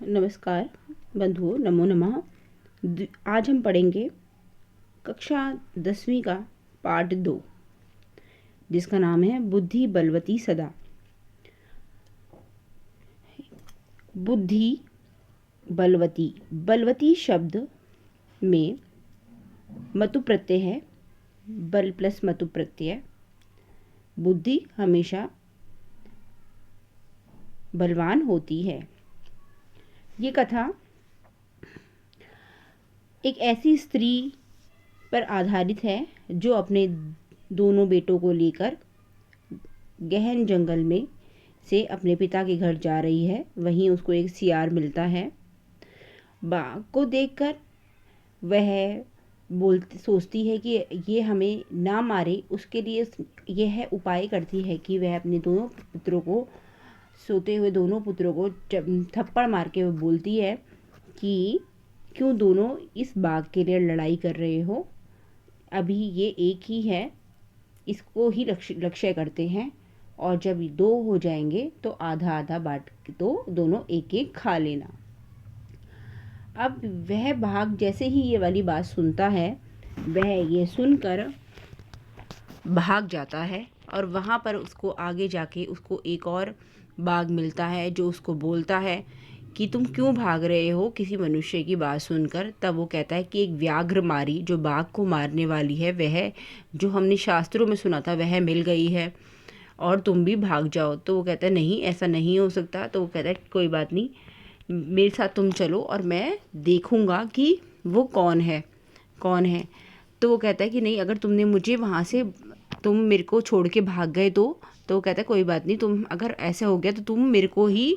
नमस्कार बंधुओं, नमो नमः। आज हम पढ़ेंगे कक्षा 10वीं का पार्ट 2, जिसका नाम है बुद्धि बलवती सदा। बुद्धि बलवती, बलवती शब्द में मतु प्रत्यय है, बल प्लस मतु प्रत्यय। बुद्धि हमेशा बलवान होती है। ये कथा एक ऐसी स्त्री पर आधारित है जो अपने दोनों बेटों को लेकर गहन जंगल में से अपने पिता के घर जा रही है। वहीं उसको एक सियार मिलता है। बाघ को देखकर वह सोचती है कि ये हमें ना मारे, उसके लिए यह उपाय करती है कि वह अपने दोनों पुत्रों को, सोते हुए दोनों पुत्रों को थप्पड़ मार के वो बोलती है कि क्यों दोनों इस बाघ के लिए लड़ाई कर रहे हो। अभी ये एक ही है, इसको ही लक्ष्य करते हैं, और जब दो हो जाएंगे तो आधा आधा बांट तो दोनों एक एक खा लेना। अब वह बाघ जैसे ही ये वाली बात सुनता है, वह ये सुनकर भाग जाता है। और वहाँ पर उसको आगे जाके उसको एक और बाघ मिलता है जो उसको बोलता है कि तुम क्यों भाग रहे हो किसी मनुष्य की बात सुनकर। तब वो कहता है कि एक व्याघ्र मारी जो बाघ को मारने वाली है, वह जो हमने शास्त्रों में सुना था वह मिल गई है और तुम भी भाग जाओ। तो वो कहता है नहीं, ऐसा नहीं हो सकता। तो वो कहता है कोई बात नहीं, मेरे साथ तुम चलो और मैं देखूंगा कि वो कौन है। तो वो कहता है कि नहीं, अगर तुमने मुझे वहाँ से, तुम मेरे को छोड़ के भाग गए तो वो कहता है कोई बात नहीं, तुम अगर ऐसे हो गया तो तुम मेरे को ही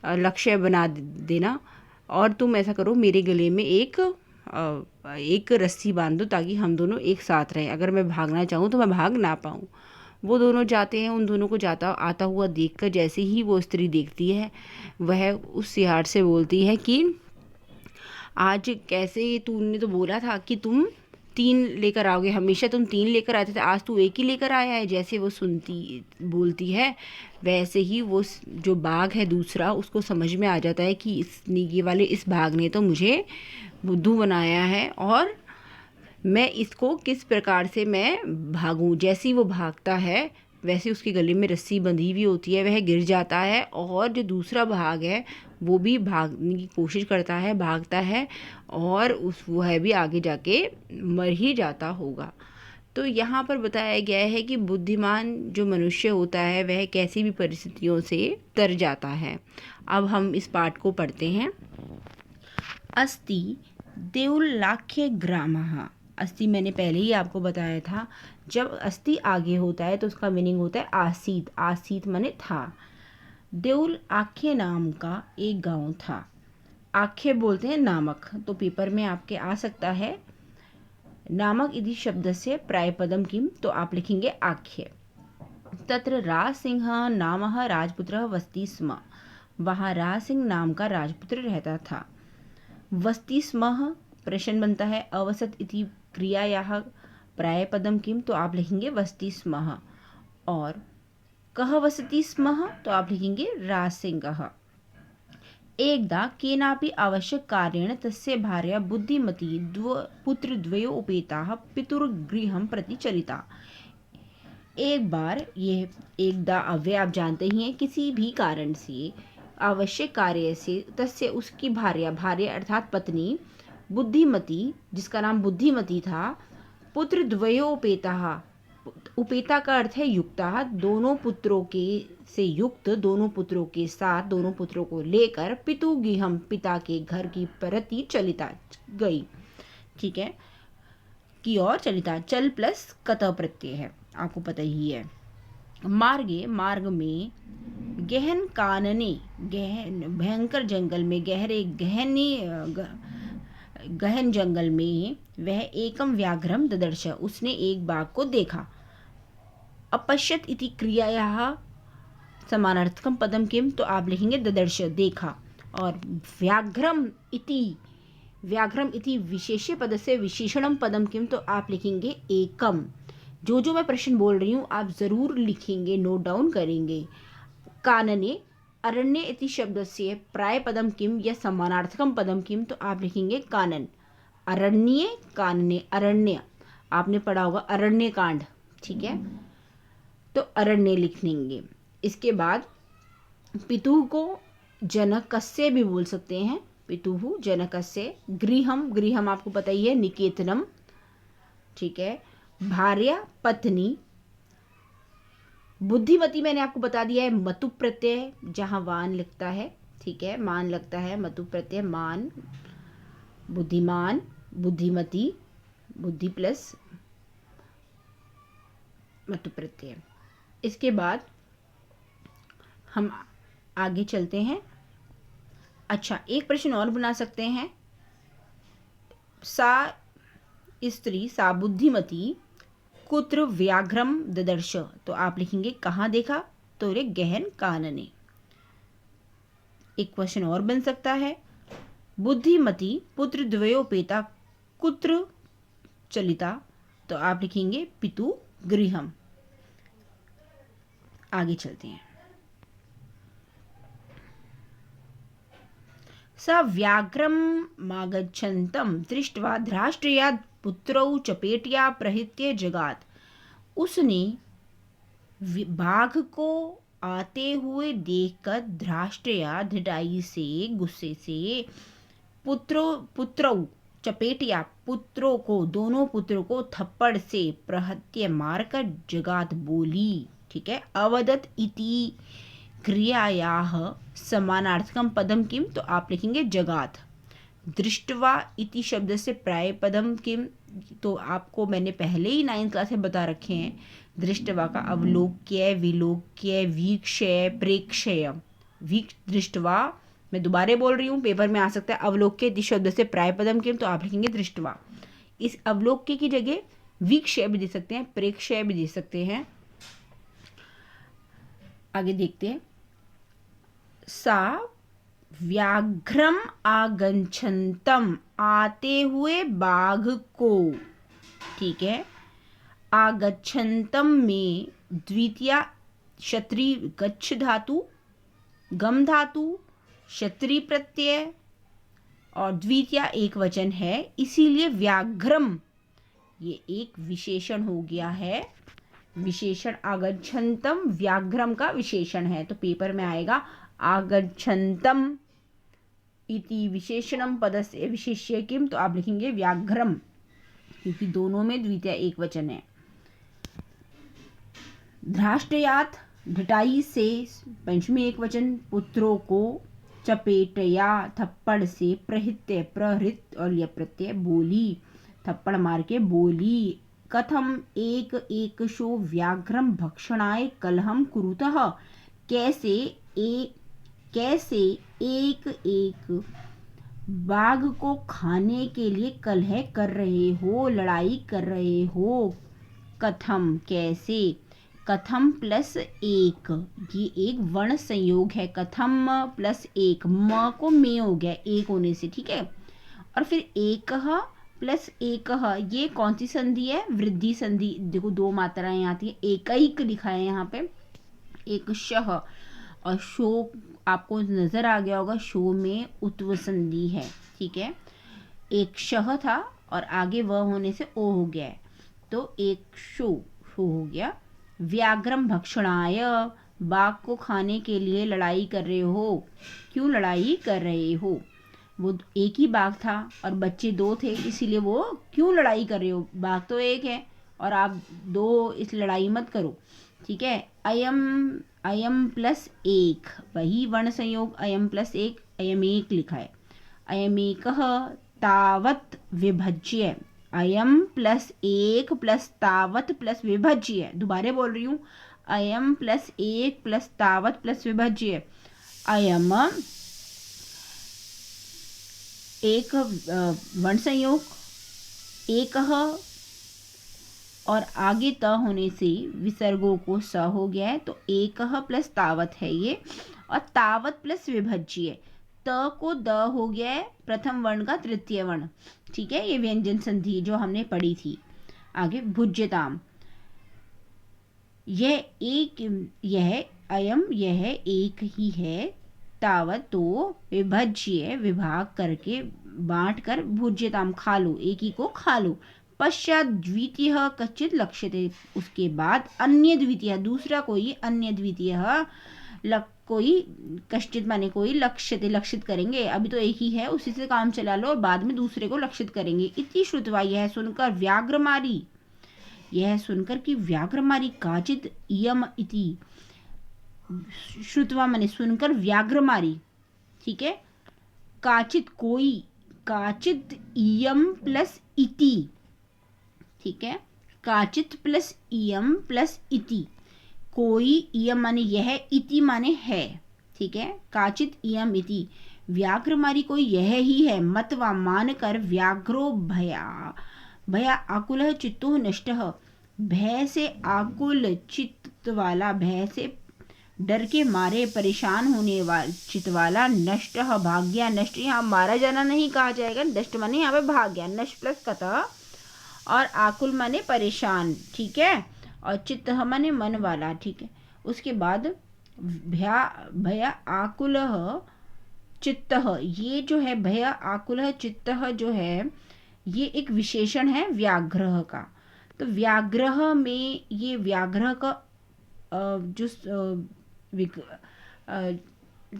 लक्ष्य बना देना, और तुम ऐसा करो, मेरे गले में एक रस्सी बांध दो ताकि हम दोनों एक साथ रहें। अगर मैं भागना चाहूँ तो मैं भाग ना पाऊँ। वो दोनों जाते हैं। उन दोनों को जाता आता हुआ देखकर जैसे ही वो स्त्री देखती है, वह उस सियार से बोलती है कि आज कैसे, तूने तो बोला था कि तुम 3 लेकर आओगे, हमेशा तुम 3 लेकर आते थे, आज तू एक ही लेकर आया है। जैसे वो बोलती है, वैसे ही वो जो बाघ है दूसरा, उसको समझ में आ जाता है कि इस बाघ ने तो मुझे बुद्धू बनाया है और मैं इसको किस प्रकार से मैं भागूं। जैसे ही वो भागता है, वैसे उसके गले में रस्सी बंधी हुई होती है, वह गिर जाता है। और जो दूसरा भाग है वो भी भागने की कोशिश करता है, भागता है, और वह भी आगे जाके मर ही जाता होगा। तो यहाँ पर बताया गया है कि बुद्धिमान जो मनुष्य होता है वह कैसी भी परिस्थितियों से तर जाता है। अब हम इस पाठ को पढ़ते हैं। अस्ति देवलाख्य ग्रामः। अस्ति मैंने पहले ही आपको बताया था, जब अस्ति आगे होता है तो उसका मीनिंग होता है आसीत। आसीत माने था। देउल आख्य नाम का एक गांव था। आख्य बोलते हैं नामक, तो पेपर में आपके आ सकता है नामक इति शब्द से प्रायपदम किम, तो आप लिखेंगे आख्य। तत्र राज सिंह नामः राजपुत्रः वसति स्म। वहाँ राज सिंह नाम का राजपुत्र रहता था। वसति स्म प्रश्न बनता है, अवसत इति क्रियायाः प्रायपदम किम, तो आप लिखेंगे वसति स्म। और कः वसति स्म, तो आप लिखेंगे राजसिंहः। एकदा केनापि आवश्यक कार्येण तस्य भार्या बुद्धिमती पुत्रद्वयो उपेताः पितुर्गृहं प्रति चलिता। एक बार, ये एकदा अव्यय आप जानते ही हैं, किसी भी कारण से, आवश्यक कार्य से, तस्य उसकी भार्या अर्थात पत्नी, बुद्धिमती जिसका नाम बुद्धिमती था, पुत्र द्वयोपेता, उपेता का अर्थ है युक्ता, दोनों पुत्रों के से युक्त, दोनों पुत्रों के साथ, दोनों पुत्रों को लेकर पितुगृहम पिता के घर की प्रति चलिता गई। ठीक है, की ओर चलिता, चल प्लस कतः प्रत्यय है, आपको पता ही है। मार्ग में, गहन कानने, गहन भयंकर जंगल में, गहन जंगल में वह एकम व्याघ्रम ददर्श, उसने एक बाघ को देखा। अपश्यत इति क्रियायाः समानार्थकम पदम किम, तो आप लिखेंगे ददर्श, देखा। और व्याघ्रम इति विशेष्य पद से विशेषणम पदम किम, तो आप लिखेंगे एकम। जो मैं प्रश्न बोल रही हूँ आप ज़रूर लिखेंगे, नोट डाउन करेंगे। कानने अरण्य इति शब्दस्य प्रायपदं किम या समानार्थकं पदम किम, तो आप लिखेंगे कानन। अरण्ये कानने, अरण्य आपने पढ़ा होगा अरण्य कांड, ठीक है, तो अरण्य लिख लेंगे। इसके बाद पितुः को जनकस्य भी बोल सकते हैं, पितुः जनकस्य। गृहम, गृहम आपको पता ही है निकेतनम, ठीक है। भार्या पत्नी। बुद्धिमती मैंने आपको बता दिया है मतु प्रत्यय, जहां वान लगता है, ठीक है, मान लगता है, मतु प्रत्यय मान। बुद्धिमान, बुद्धिमती, बुद्धि प्लस मतु प्रत्यय। इसके बाद हम आगे चलते हैं। अच्छा, एक प्रश्न और बना सकते हैं। सा स्त्री, सा बुद्धिमती कुत्र व्याघ्रम ददर्श, तो आप लिखेंगे कहाँ देखा, तो रे गहन कानने। एक क्वेश्चन और बन सकता है, बुद्धिमती पुत्र द्वयोपेता कुत्र चलिता, तो आप लिखेंगे पितु गृहम। आगे चलते हैं। स व्याघ्रमागच्छन्तं दृष्ट्वा धृष्टया पुत्रौ चपेटया प्रहृत्य जगात, उसने बाघ को आते हुए देखकर धृष्टया ढिठाई से, गुस्से से, पुत्रौ चपेटिया पुत्रों को, दोनों पुत्रों को थप्पड़ से प्रहत्य मारकर जगात बोली, ठीक है। अवदत इति क्रियायाः समानार्थकं पदम किम, तो आप लिखेंगे जगात। दृष्टवा इति शब्द से प्रायपदम किम, तो आपको मैंने पहले ही 9th क्लास में बता रखे हैं। दृष्टवा का अवलोक्य, विलोक्य, वीक्षय, प्रेक्षय। दृष्टवा, मैं दोबारा बोल रही हूँ, पेपर में आ सकता है। अवलोक्य इति शब्द से प्रायपदम किम, तो आप लिखेंगे दृष्टवा। इस अवलोक्य की जगह वीक्षय भी दे सकते हैं, प्रेक्षय भी दे सकते हैं। आगे देखते हैं। सा व्याघ्रम आगच्छन्तम, आते हुए बाघ को, ठीक है। आगच्छन्तम में द्वितीया क्षत्री गच्छ धातु, गम धातु, क्षत्री प्रत्यय और द्वितीया एक वचन है, इसीलिए व्याघ्रम ये एक विशेषण हो गया है। विशेषण आगच्छन्तम व्याघ्रम का विशेषण है, तो पेपर में आएगा आगच्छन्तम इति विशेषणम पदस्य विशेष्य किम, तो आप लिखेंगे व्याघ्रम, क्योंकि दोनों में द्वितीय एक वचन है। धृष्टयात ढिठाई से, पंचमी एक वचन, पुत्रों को, चपेटया थप्पड़ से, प्रहृत्य प्रहृत और यह प्रत्यय बोली, थप्पड़ मार के बोली। कथम एक एकशो व्याघ्रम भक्षणाय कलहम कुरुतः, कैसे एक एक बाघ को खाने के लिए कलह कर रहे हो, लड़ाई कर रहे हो। कथम कैसे, कथम प्लस एक, ये एक वर्ण संयोग है। कथम प्लस एक, म को में हो गया एक होने से, ठीक है। और फिर एक प्लस एक, ये कौन सी संधि है, वृद्धि संधि। देखो दो मात्राएं आती है, एकैक लिखा है यहाँ पे, एक शह और शो आपको नजर आ गया होगा, शो में उत्व संधि है, ठीक है। एक शह था और आगे वह होने से ओ हो गया है, तो एक शो हो गया। व्याघ्रम भक्षणाय, बाघ को खाने के लिए लड़ाई कर रहे हो। क्यों लड़ाई कर रहे हो, वो एक ही बाघ था और बच्चे दो थे, इसीलिए वो क्यों लड़ाई कर रहे हो, बाघ तो एक है और आप दो, इस लड़ाई मत करो, ठीक है। अयम प्लस एक, वही वर्ण संयोग, अयम प्लस एक, अयम एक लिखा है। अयम एक तावत विभज्य, अयम प्लस एक प्लस तावत प्लस विभज्य, दोबारा बोल रही हूँ, अयम प्लस एक प्लस तावत प्लस विभज्य। अयम एक वर्ण संयोग, एक और आगे त होने से विसर्गों को स हो गया है, तो एक प्लस तावत है ये, और तावत प्लस विभज्य, त को द हो गया है, प्रथम वर्ण का तृतीय वर्ण, ठीक है। ये व्यंजन संधि जो हमने पढ़ी थी। आगे भुज्यताम, यह अयम यह एक ही है, तावत तो विभज्य विभाग करके बांट कर, भुज्यताम खा लो, एक ही को खा लो। पश्चात द्वितीय कच्चित लक्ष्यते, उसके बाद अन्य द्वितीय, दूसरा कोई, अन्य द्वितीय कोई, कश्चित माने कोई, लक्ष्यते लक्षित करेंगे, अभी तो एक ही है उसी से काम चला लो और बाद में दूसरे को लक्षित करेंगे। इति श्रुत्वा, यह सुनकर, व्याघ्रमारी, यह सुनकर कि व्याघ्रमारी, काचित इयम इति, श्रुत्वा माने सुनकर, व्याघ्रमारी, ठीक है, काचित कोई, काचित इयम प्लस इति, ठीक है, काचित प्लस इयम प्लस इति, कोई, इयम माने यह, इति माने है, ठीक है, काचित इयम इति, व्याघ्रमारी कोई यह ही है, मतवा मानकर, व्याघ्रो भया आकुल चित्तो नष्ट, भय से आकुल चित्त वाला, भय से डर के मारे परेशान होने वाला चित्त वाला, नष्ट भाग गया, नष्ट यहाँ मारा जाना नहीं कहा जाएगा, नष्ट माने यहाँ पे भाग गया, नष्ट प्लस कतः, और आकुल माने परेशान, ठीक है, और चित्त माने मन वाला, ठीक है। उसके बाद भया आकुल चित्त, ये जो है भया आकुल चित्त जो है, ये एक विशेषण है व्याघ्र का। तो व्याघ्र में ये व्याघ्र का जो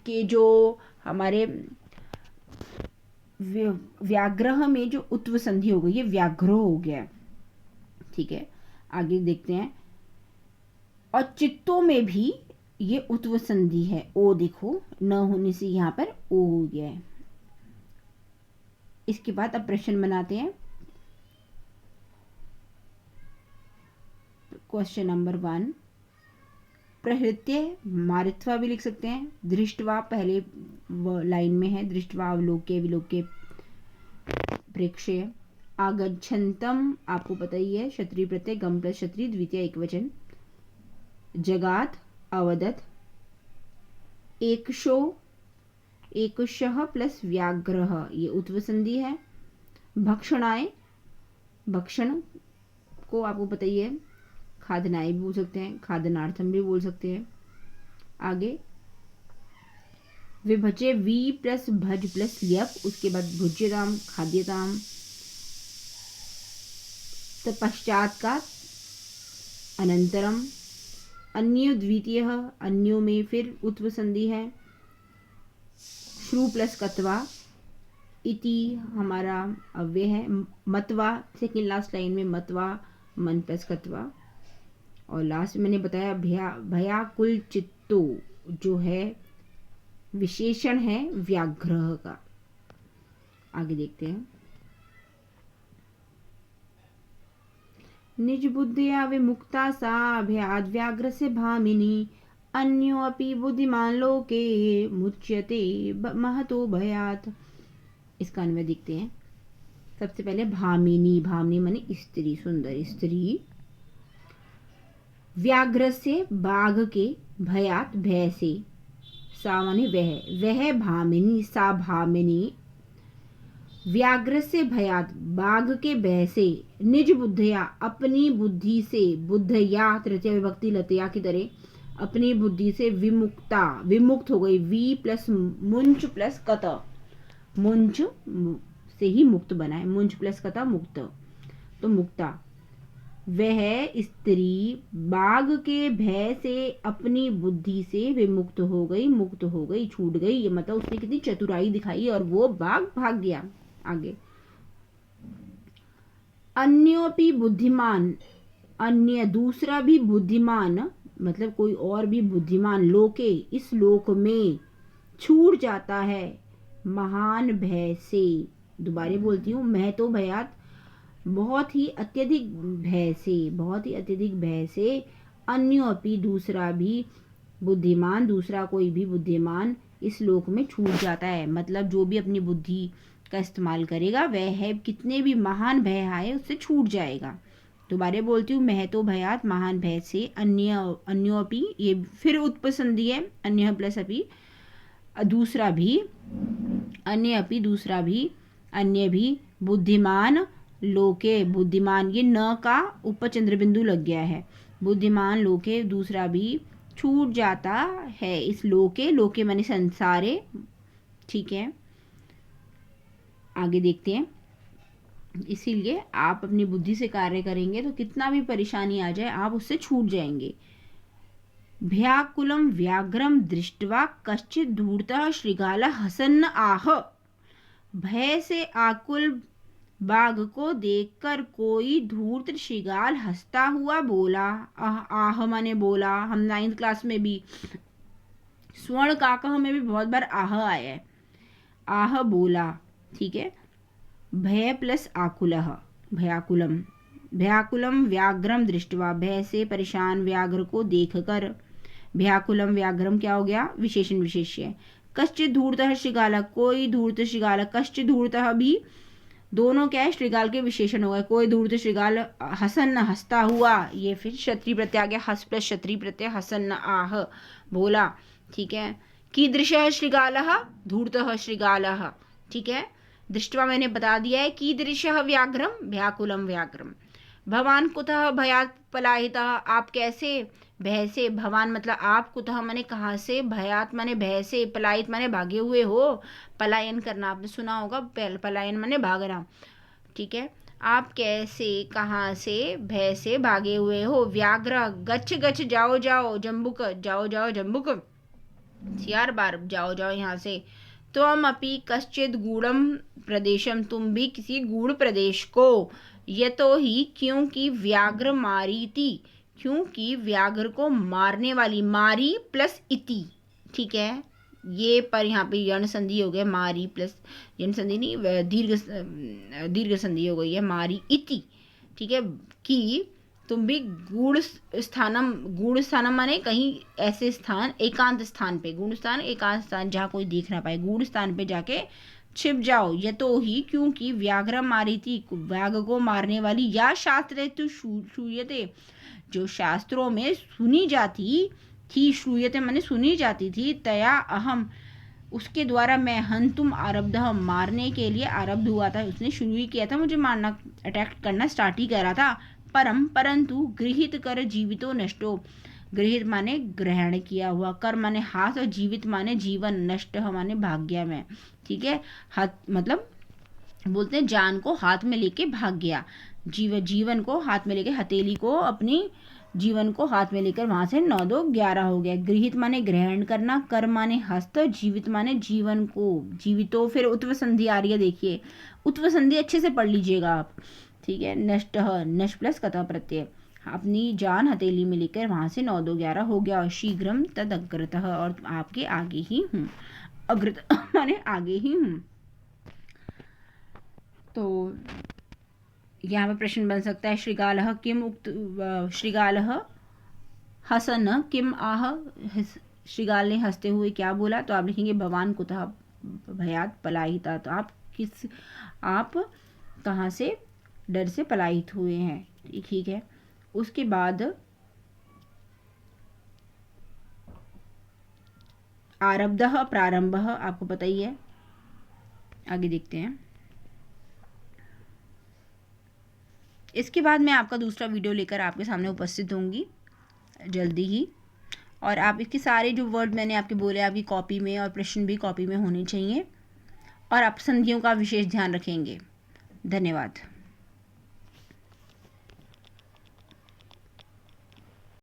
के जो हमारे व्याघ्र में जो उत्व संधि हो गई, ये व्याघ्रो हो गया, ठीक है। आगे देखते हैं, और चित्तों में भी ये उत्व संधि है, ओ देखो न होने से यहाँ पर ओ हो गया है। इसके बाद अब प्रश्न बनाते हैं। क्वेश्चन नंबर 1, प्रहृत्य मारित्वा भी लिख सकते हैं, दृष्टवा पहले लाइन में है, दृष्टवा अवलोक्य विलोक्य प्रेक्षय, आगच्छन्तम आपको पता ही है, क्षत्रिय प्रत्यय, गम प्लस क्षत्रिय, द्वितीय एकवचन, जगात अवदत, एकशो एकशः प्लस व्याघ्रः, ये उत्व संधि है, भक्षणाय, भक्षण को आपको पता ही है, खादनाय भी बोल सकते हैं, खादनार्थम भी बोल सकते हैं। आगे विभजे, वी प्लस भज प्लस यप, उसके बाद भुज्यताम, खाद्यताम, तो पश्चात का अनंतरम, अन्यो द्वितीय, अन्यों में फिर उत्व संधि है, श्रु प्लस कत्वा, इति हमारा अव्यय है, मतवा सेकेंड लास्ट लाइन में मतवा, मन प्लस कत्वा, और लास्ट में मैंने बताया भयाकुल चित्तो जो है विशेषण है व्याघ्र का। आगे देखते हैं, निज बुद्धिया विमुक्ता सा भयाद व्याघ्र से भामिनी, अन्यो अपि बुद्धिमान लोके मुच्यते महतो भयात। इसका अन्वय देखते हैं। सबसे पहले भामिनी, भामिनी माने स्त्री, सुंदर स्त्री, व्याघ्र से बाघ के, भयात भय से, सा माने वह भामिनी, सा भामिनी, व्याघ्र से भयात बाघ के भय से, निज बुद्धिया अपनी बुद्धि से, बुद्धया तृतीय विभक्ति लतया की तरह, अपनी बुद्धि से विमुक्ता, विमुक्त हो गई, वी प्लस मुंच प्लस कत, मुंच से ही मुक्त बना है, मुंच प्लस कत मुक्त, तो मुक्ता, वह स्त्री बाघ के भय से अपनी बुद्धि से विमुक्त हो गई, मुक्त हो गई, छूट गई, ये मतलब उसने कितनी चतुराई दिखाई और वो बाघ भाग गया। आगे अन्योपि बुद्धिमान, अन्य दूसरा भी बुद्धिमान, मतलब कोई और भी बुद्धिमान, लोके इस लोक में, छूट जाता है महान भय से। दोबारा बोलती हूँ, मैं तो भयात बहुत ही अत्यधिक भय से, बहुत ही अत्यधिक भय से, अन्योपि दूसरा भी बुद्धिमान, दूसरा कोई भी बुद्धिमान इस लोक में छूट जाता है, मतलब जो भी अपनी बुद्धि का इस्तेमाल करेगा वह है कितने भी महान भय आए उससे छूट जाएगा। दोबारा बोलती हूँ, मैं तो भयात महान भय से, अन्योपि ये फिर उत्पसंधि है, अन्य प्लस अपि, दूसरा भी, अन्य अपि दूसरा भी, अन्य भी, बुद्धिमान लोके, बुद्धिमान ये न का ऊपर चंद्र बिंदु लग गया है, बुद्धिमान लोके दूसरा भी छूट जाता है। इस लोके माने संसारे, ठीक है, आगे देखते हैं। इसीलिए आप अपनी बुद्धि से कार्य करेंगे तो कितना भी परेशानी आ जाए आप उससे छूट जाएंगे। भ्याकुलम व्याघ्रम दृष्ट्वा कश्चित् धूर्तः श्रृगालः हसन् आह। भय से आकुल बाघ को देखकर कोई धूर्त श्रृगाल हंसता हुआ बोला। आह माने बोला। हम 9th क्लास में भी स्वर्ण काकह में भी बहुत बार आह आया है। आह बोला, ठीक है। भय प्लस आकुलः, भयाकुलम। भयाकुलम व्याघ्रम दृष्टवा, भय से परेशान व्याघ्र को देखकर। भयाकुलम व्याघ्रम क्या हो गया? विशेषण विशेष्य। कश्चित् धूर्तः श्रृगाल, कोई धूर्त श्रृगाल। कश्चित् धूर्तः भी दोनों क्या है? श्रृगाल के विशेषण हो गए। कोई धूर्त श्रृगाल हसन हंसता हुआ, ये फिर क्षत्रिय प्रत्यय आ गया। हस प्लस क्षत्रिय प्रत्यय, हसन आह बोला, ठीक है। कीदृशः श्रृगालः, धूर्तः श्रृगालः, ठीक है। दृष्ट्वा मैंने बता दिया है। कीदृशः व्याघ्रम, भयाकुलम व्याघ्रम। भवान कुतः भयात् पलायितः, आप कैसे? भय से। भवान मतलब आप, कुतः माने कहाँ से, भयात माने भय से, पलायित माने भागे हुए हो। पलायन करना आपने सुना होगा, पलायन माने भागना, ठीक है। आप कैसे, कहाँ से, भय से भागे हुए हो। व्याघ्र, गच्छ गच्छ, जाओ जाओ। जम्बुक, जाओ जाओ जम्बुक, 4 बार जाओ जाओ यहाँ से। त्वम अपि कश्चित् गूढ़म प्रदेशम, तुम भी किसी गूढ़ प्रदेश को। यतो ही, क्योंकि व्याघ्र मारीति, क्योंकि व्याघ्र को मारने वाली। मारी प्लस इति, ठीक है। ये पर यहाँ पे यण संधि हो गया। मारी प्लस यण संधि नहीं, दीर्घ संधि हो गई है। मारी इति, ठीक है। कि तुम भी गूढ़ स्थानम माने कहीं ऐसे स्थान, एकांत स्थान पे। गूढ़ स्थान एकांत स्थान जहाँ कोई देख ना पाए, गूढ़ स्थान पे जाके छिप जाओ। यतो ही, क्योंकि व्याघ्र मारी थी, व्याघ्र को मारने वाली। या शास्त्रे तु श्रूयते, जो शास्त्रों में सुनी जाती थी। श्रूयते माने सुनी जाती थी। तया अहम, उसके द्वारा मैं, हंतुम आरब्ध, मारने के लिए आरब्ध हुआ था। उसने शुरू ही किया था मुझे मारना, अटैक करना स्टार्ट ही करा था। परंतु गृहित कर जीवितो नष्टो, गृहित माने ग्रहण किया हुआ, कर माने हाथ, और जीवित माने जीवन, नष्ट माने भाग्य में, ठीक है। हाथ मतलब बोलते हैं जान को हाथ में लेके भाग गया। जीवन को हाथ में लेके, हथेली को, अपनी जीवन को हाथ में लेकर वहां से 9 2 11 हो गया। गृहित माने ग्रहण करना, कर माने हस्त, जीवित माने जीवन को, जीवितो। फिर उत्व संधि आ रही है, देखिए उत्व संधि अच्छे से पढ़ लीजिएगा आप, ठीक है। नष्ट, नष्ट प्लस कतः प्रत्यय, अपनी जान हथेली में लेकर वहां से 9 2 11 हो गया। और शीघ्रम तद अग्रतः, और आपके आगे ही हूँ। अग्रत माने आगे ही हूँ। तो यहाँ पे प्रश्न बन सकता है, श्रृगालः किम उक्त, श्रृगालः हसन किम आह, श्रृगाल ने हंसते हुए क्या बोला? तो आप लिखेंगे भवान कुतः भयात पलायिता। तो आप कहाँ से डर से पलायित हुए हैं, ठीक है। उसके बाद आरब्धः, प्रारंभः आपको पता ही है। आगे देखते हैं। इसके बाद मैं आपका दूसरा वीडियो लेकर आपके सामने उपस्थित होंगी जल्दी ही। और आप इसके सारे जो वर्ड मैंने आपके बोले आपकी कॉपी में, और प्रश्न भी कॉपी में होने चाहिए। और आप संधियों का विशेष ध्यान रखेंगे। धन्यवाद।